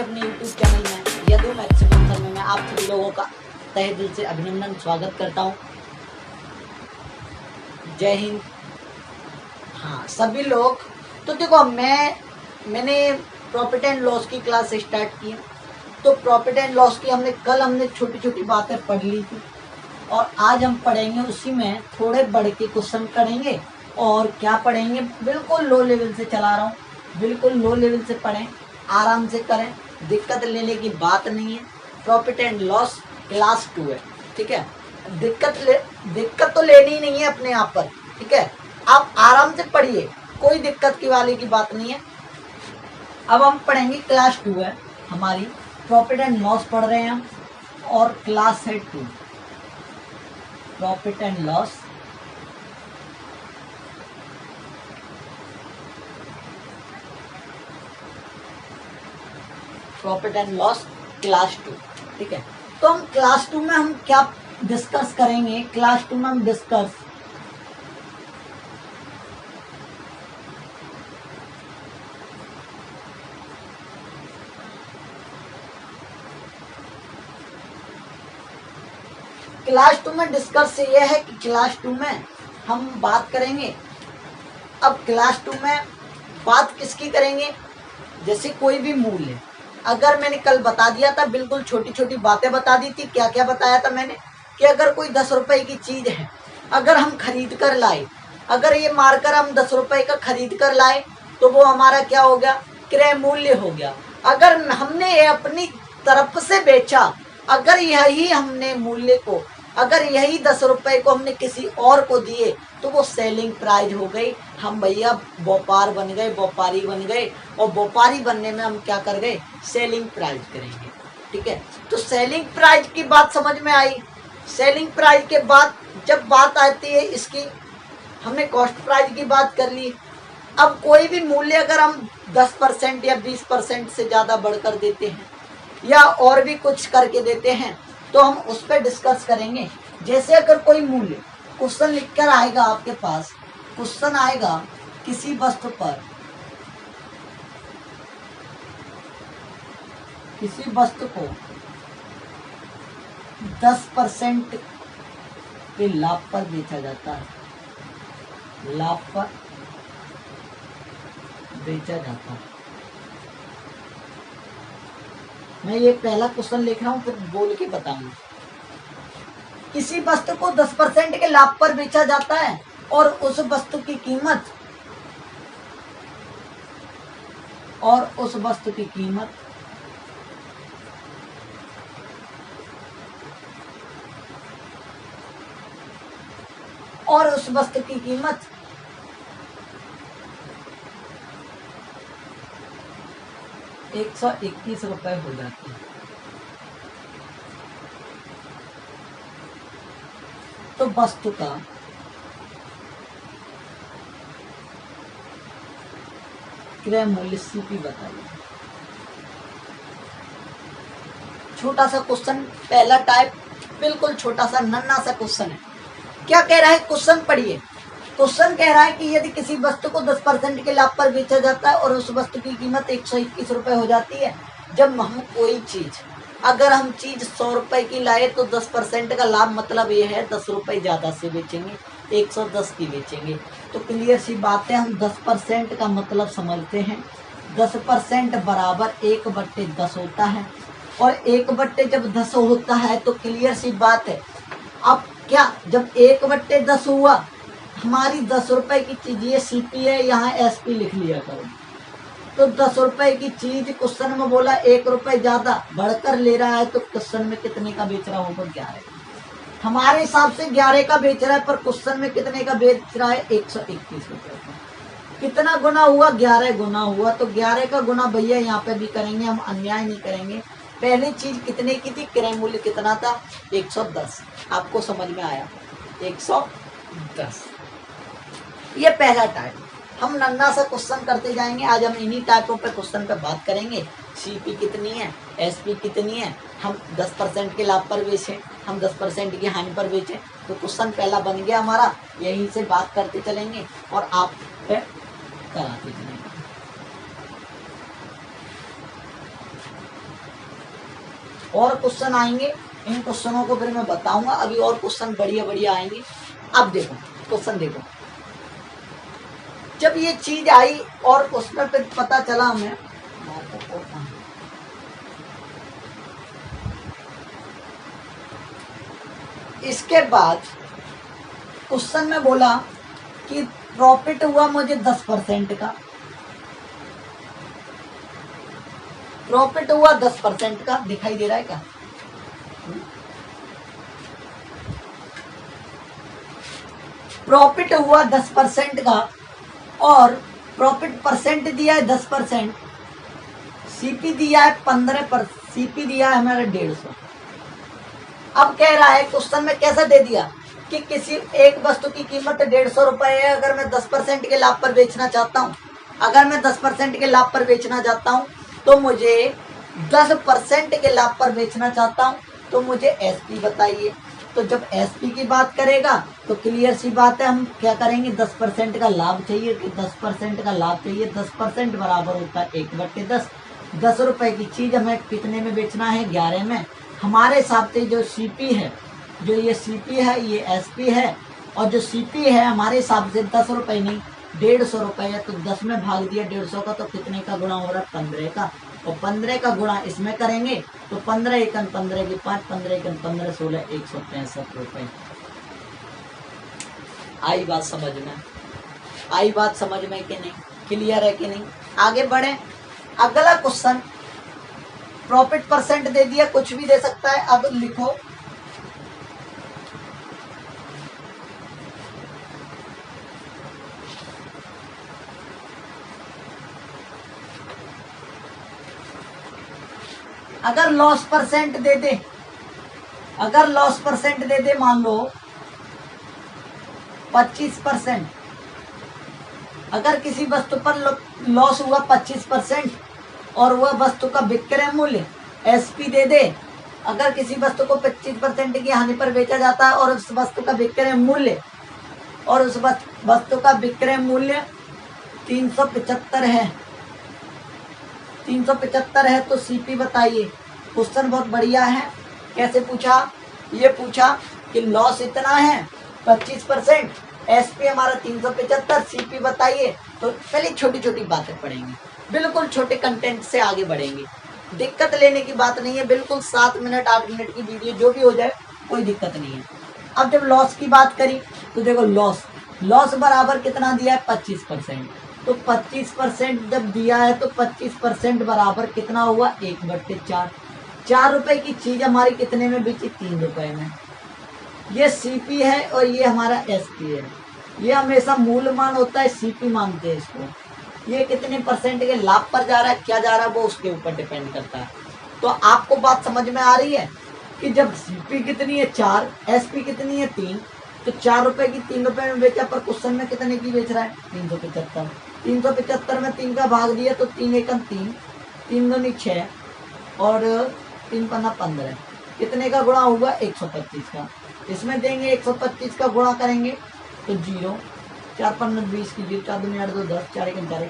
अपने YouTube channel में Yadu maximum समय में आप सभी लोगों का तहे दिल से अभिनंदन स्वागत करता हूँ। जय हिंद। हाँ सभी लोग, तो देखो मैंने प्रॉफिट एंड लॉस की क्लास स्टार्ट की। तो प्रॉफिट एंड लॉस की हमने छोटी छोटी बातें पढ़ ली थी और आज हम पढ़ेंगे उसी में थोड़े बढ़ के क्वेश्चन करेंगे। और क्या पढ़ेंगे, बिल्कुल लो लेवल से चला रहा हूँ, बिल्कुल लो लेवल से पढ़ें, आराम से करें, दिक्कत लेने की बात नहीं है। प्रॉफिट एंड लॉस क्लास 2 है, ठीक है। दिक्कत तो लेनी ही नहीं है अपने आप पर, ठीक है। आप आराम से पढ़िए, कोई दिक्कत की वाली की बात नहीं है। अब हम पढ़ेंगे, क्लास 2 है हमारी, प्रॉफिट एंड लॉस पढ़ रहे हैं हम और क्लास है 2 profit and loss. Profit and loss class 2, ठीक है। तो हम क्लास 2 में हम क्या डिस्कस करेंगे, क्लास 2 में हम डिस्कस ये है कि क्लास 2 में हम बात करेंगे। अब क्लास 2 में बात किसकी करेंगे, जैसे कोई भी मूल्य, अगर मैंने कल बता दिया था, बिल्कुल छोटी छोटी बातें बता दी थी। क्या क्या बताया था मैंने, कि अगर कोई 10 रुपए की चीज है, अगर हम खरीद कर लाए, अगर ये मारकर हम 10 रुपए का खरीद कर लाए तो वो हमारा क्या हो गया, क्रय मूल्य हो गया। अगर हमने ये अपनी तरफ से बेचा, अगर यही हमने मूल्य को, अगर यही 10 रुपए को हमने किसी और को दिए तो वो सेलिंग प्राइस हो गई। हम भैया व्यापार बन गए, व्यापारी बन गए, और व्यापारी बनने में हम क्या कर गए, सेलिंग प्राइस करेंगे, ठीक है। तो सेलिंग प्राइस की बात समझ में आई। सेलिंग प्राइस के बाद जब बात आती है इसकी, हमने कॉस्ट प्राइस की बात कर ली। अब कोई भी मूल्य अगर हम 10% या 20% से ज़्यादा बढ़कर देते हैं या और भी कुछ करके देते हैं तो हम उस पर डिस्कस करेंगे। जैसे अगर कोई मूल्य, क्वेश्चन लिखकर आएगा आपके पास, क्वेश्चन आएगा किसी वस्तु पर, किसी वस्तु को 10% के लाभ पर बेचा जाता है, लाभ पर बेचा जाता है। मैं ये पहला क्वेश्चन लिख रहा हूं, फिर बोल के बताऊंगा। किसी वस्तु को 10% के लाभ पर बेचा जाता है और उस वस्तु की कीमत, और उस वस्तु की कीमत 121 रुपए हो जाती है। तो वस्तु का क्रय मूल्य सीपी बताइए। छोटा सा क्वेश्चन, पहला टाइप, बिल्कुल छोटा सा नन्हा सा क्वेश्चन है। क्या कह रहा है, क्वेश्चन पढ़िए। क्वेश्चन कह रहा है कि यदि किसी वस्तु को 10% के लाभ पर बेचा जाता है और उस वस्तु की कीमत 121 रुपए हो जाती है। जब हम कोई चीज, अगर हम चीज 100 रुपए की लाए तो 10% का लाभ, मतलब ये है 10 रुपए ज्यादा से बेचेंगे, 110 की बेचेंगे। तो क्लियर सी बात है, हम 10% का मतलब समझते हैं। 10% बराबर 1/10 होता है, और 1/10 जब 10 होता है तो क्लियर सी बात है। अब क्या, जब 1/10 हुआ, हमारी 10 रुपए की चीज, ये सीपी है, यहाँ एसपी लिख लिया करो। तो 10 रुपए की चीज क्वेश्चन में बोला 1 रुपए ज्यादा बढ़कर ले रहा है, तो क्वेश्चन में कितने का बेच रहा होगा, 11। हमारे हिसाब से 11 का बेच रहा है, पर क्वेश्चन में कितने का बेच रहा है, 121 रुपए का। कितना गुना हुआ, 11 गुना हुआ। तो 11 का गुना भैया यहाँ पे भी करेंगे, हम अन्याय नहीं करेंगे। पहली चीज कितने की थी, क्रय मूल्य कितना था, 110। आपको समझ में आया, 110। ये पहला टाइप। हम नन्ना सा क्वेश्चन करते जाएंगे। आज हम इन्हीं टाइपों पे क्वेश्चन पे बात करेंगे। सीपी कितनी है, एसपी कितनी है, हम 10% के लाभ पर बेचें, हम 10% की हानि पर बेचें। तो क्वेश्चन पहला बन गया हमारा। यहीं से बात करते चलेंगे और आप पे कराते चलेंगे। और क्वेश्चन आएंगे, इन क्वेश्चनों को फिर मैं बताऊंगा। अभी और क्वेश्चन बढ़िया बढ़िया आएंगे। अब देखो क्वेश्चन देखो, जब ये चीज आई और उसमें फिर पता चला हमें, इसके बाद क्वेश्चन में बोला कि प्रॉफिट हुआ मुझे 10% का, प्रॉफिट हुआ 10% का, दिखाई दे रहा है क्या? प्रॉफिट हुआ 10% का और प्रॉफिट परसेंट दिया है 10%, सीपी दिया है 15%, सीपी दिया है हमारा 150। अब कह रहा है क्वेश्चन में कैसा दे दिया कि किसी एक वस्तु की कीमत 150 रुपए है, अगर मैं 10% के लाभ पर बेचना चाहता हूँ, अगर मैं 10% के लाभ पर बेचना चाहता हूँ तो मुझे 10% के लाभ पर बेचना चाहता हूँ तो मुझे एसपी बताइए। तो जब एसपी की बात करेगा तो क्लियर सी बात है, हम क्या करेंगे, 10% का लाभ चाहिए कि 10% का लाभ चाहिए। 10% बराबर होता है 1/10। 10 रुपए की चीज हमें कितने में बेचना है, 11 में। हमारे हिसाब से जो सीपी है, जो ये सीपी है ये एसपी है, और जो सीपी है हमारे हिसाब से 10 रुपए नहीं 150 रुपए है। तो 10 में भाग दिया 150 का, तो कितने का गुणा हो रहा है, 15 का। और 15 का गुणा इसमें करेंगे तो 15 एकन 15 की 5, 15 एकन 15, 16, 165 रुपए। आई बात समझ में, आई बात समझ में कि नहीं, क्लियर है कि नहीं? आगे बढ़े। अगला क्वेश्चन, प्रॉफिट परसेंट दे दिया, कुछ भी दे सकता है। अब लिखो अगर लॉस परसेंट दे दे, अगर लॉस परसेंट दे दे, मान लो 25%, अगर किसी वस्तु पर लॉस हुआ 25% और वह वस्तु का विक्रय मूल्य एसपी दे दे, अगर किसी वस्तु को 25% की हानि पर बेचा जाता है और उस वस्तु का विक्रय मूल्य, और उस वस्तु का विक्रय मूल्य 375 है, 375 है, तो सीपी बताइए। क्वेश्चन बहुत बढ़िया है। कैसे पूछा, ये पूछा कि लॉस इतना है 25%, एसपी हमारा 375, सीपी बताइए। तो पहले छोटी छोटी बातें पढ़ेंगे, बिल्कुल छोटे कंटेंट से आगे बढ़ेंगे। दिक्कत लेने की बात नहीं है, बिल्कुल 7 मिनट 8 मिनट की वीडियो जो भी हो जाए कोई दिक्कत नहीं है। अब जब लॉस की बात करी तो देखो लॉस बराबर कितना दिया है, 25%। तो 25% जब दिया है तो 25% बराबर कितना हुआ, 1/4। 4 रुपए की चीज हमारी कितने में बेची, 3 रुपए में। ये सीपी है और ये हमारा एसपी है। ये हमेशा मूल मान होता है, सीपी मानते हैं इसको। ये कितने परसेंट के लाभ पर जा रहा है, क्या जा रहा है, वो उसके ऊपर डिपेंड करता है। तो आपको बात समझ में आ रही है कि जब सीपी कितनी है 4, एसपी कितनी है 3, तो 4 रुपए की 3 रुपए में बेचा, पर क्वेश्चन में कितने की बेच रहा है, 375। 375 में 3 का भाग दिया तो 3 एकम 3, 3 दूनी 6 और 3 पन्ना 15, कितने का गुणा हुआ, 125 का। इसमें देंगे 125 का गुणा करेंगे तो 0, 4 पन्ना 20 की 0, 4 दूनी 8, 2 10, 4 एकम 4,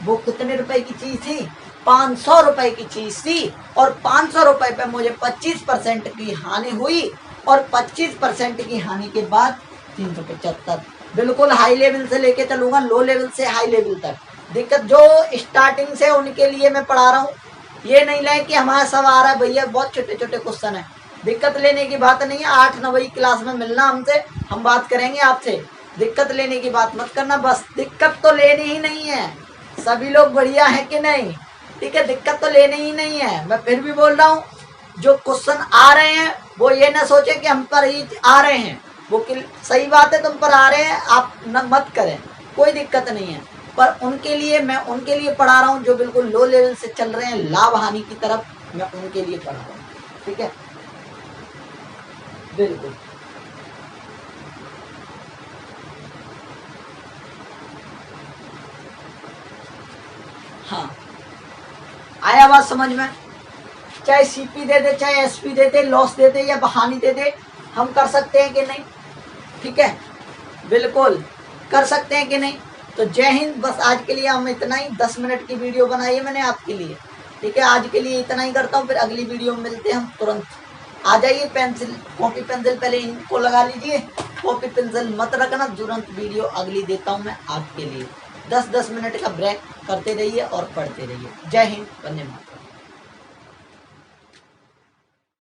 वो कितने रुपए की चीज थी, 500 रुपए की चीज थी। और 500 रुपए पे मुझे 25% की हानि हुई, और 25% की हानि के बाद 375। बिल्कुल हाई लेवल से लेके चलूंगा, लो लेवल से हाई लेवल तक। दिक्कत जो स्टार्टिंग से उनके लिए मैं पढ़ा रहा हूँ, ये नहीं ले कि हमारा सब आ रहा है भैया, बहुत छोटे छोटे क्वेश्चन है। दिक्कत लेने की बात नहीं है, 8-9 क्लास में मिलना हमसे, हम बात करेंगे आपसे। दिक्कत लेने की बात मत करना, बस दिक्कत तो लेनी ही नहीं है। सभी लोग बढ़िया है कि नहीं, ठीक है, दिक्कत तो लेनी ही नहीं है। मैं फिर भी बोल रहा हूँ, जो क्वेश्चन आ रहे हैं वो ये ना सोचे कि हम पर ही आ रहे हैं, वो सही बात है, तुम पर आ रहे हैं, आप न मत करें, कोई दिक्कत नहीं है। पर उनके लिए मैं उनके लिए पढ़ा रहा हूँ जो बिल्कुल लो लेवल से चल रहे हैं, लाभ हानि की तरफ, मैं उनके लिए पढ़ा रहा हूँ, ठीक है, बिल्कुल। हाँ, आया बात समझ में? चाहे सीपी दे दे, चाहे एसपी दे दे, लॉस दे दे या हानि दे दे, हम कर सकते हैं कि नहीं, ठीक है, बिल्कुल कर सकते हैं कि नहीं। तो जय हिंद, बस आज के लिए हम इतना ही, 10 मिनट की वीडियो बनाई है मैंने आपके लिए, ठीक है, आज के लिए इतना ही करता हूँ, फिर अगली वीडियो में मिलते हैं हम तुरंत। आ जाइए, पेंसिल कॉपी पेंसिल पहले इनको लगा लीजिए, कॉपी पेंसिल मत रखना, तुरंत वीडियो अगली देता हूँ मैं आपके लिए। 10-10 मिनट का ब्रेक करते रहिए और पढ़ते रहिए। जय हिंद, वंदे मातरम।